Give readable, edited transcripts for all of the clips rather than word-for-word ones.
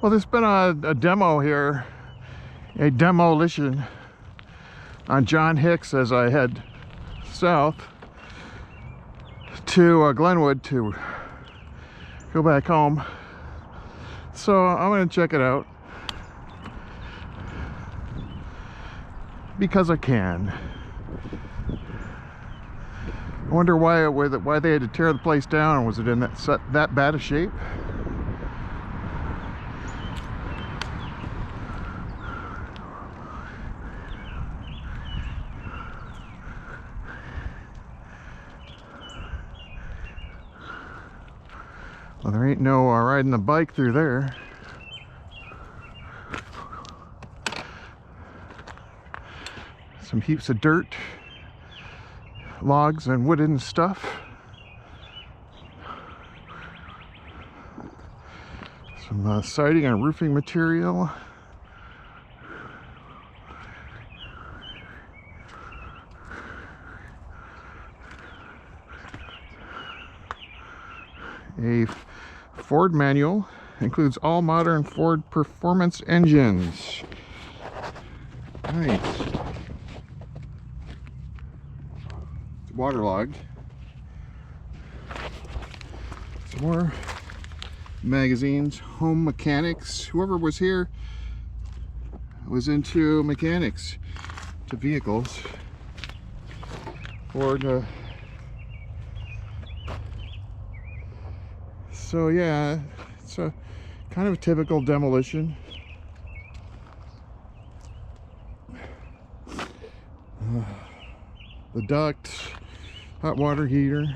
Well, there's been a demo here, a demolition on John Hix as I head south to Glenwood to go back home. So I'm going to check it out because I can. I wonder why they had to tear the place down. Was it in that bad of shape? Well, there ain't no riding the bike through there. Some heaps of dirt, logs and wooden stuff. Some siding and roofing material. A Ford manual includes all modern Ford performance engines. Nice. It's waterlogged. Some more magazines. Home mechanics. Whoever was here was into mechanics, to vehicles. Ford. So yeah, it's a kind of a typical demolition. The duct, hot water heater.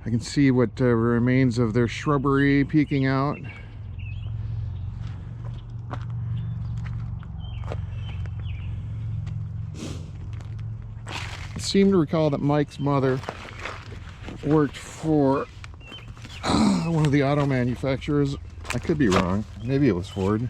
I can see what remains of their shrubbery peeking out. I seem to recall that Mike's mother worked for one of the auto manufacturers. I could be wrong. Maybe it was Ford.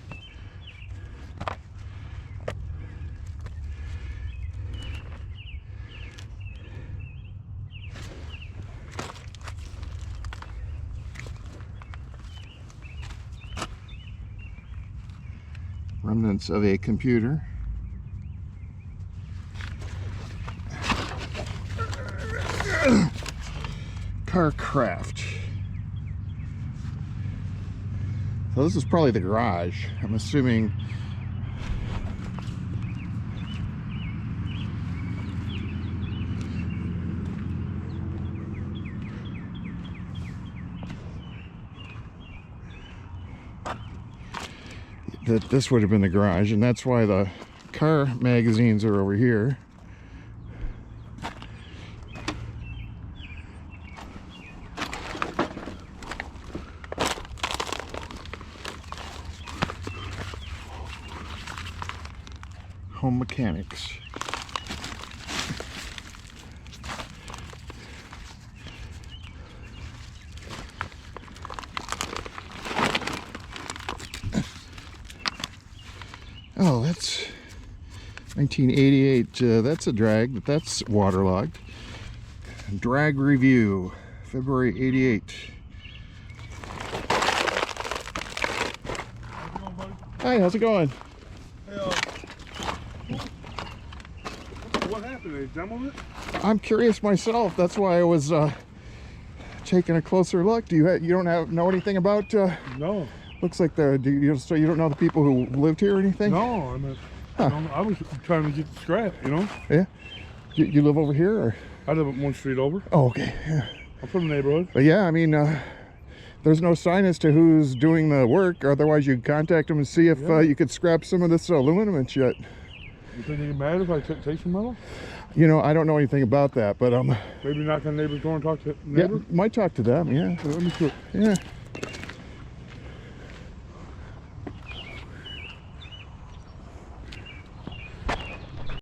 Remnants of a computer. Carcraft. So this is probably the garage, I'm assuming. That this would have been the garage, and that's why the car magazines are over here. Home mechanics. Oh, that's 1988. That's a drag, but that's waterlogged. Drag review, February 88. Hi, how's it going? What happened? They demoed it? I'm curious myself. That's why I was taking a closer look. Do you don't know anything about? No. Looks like so you don't know the people who lived here or anything? No, I mean, I was trying to get the scrap, you know? Yeah. You live over here, or? I live up one street over. Oh, okay. Yeah. I'm from the neighborhood. But yeah, I mean, there's no sign as to who's doing the work. Otherwise, you'd contact them and see if you could scrap some of this aluminum and shit. You think they get mad if I take some metal? You know, I don't know anything about that, but maybe knock on the neighbor's door and talk to the neighbor? Yeah, might talk to them. Yeah. Let me see it. Yeah.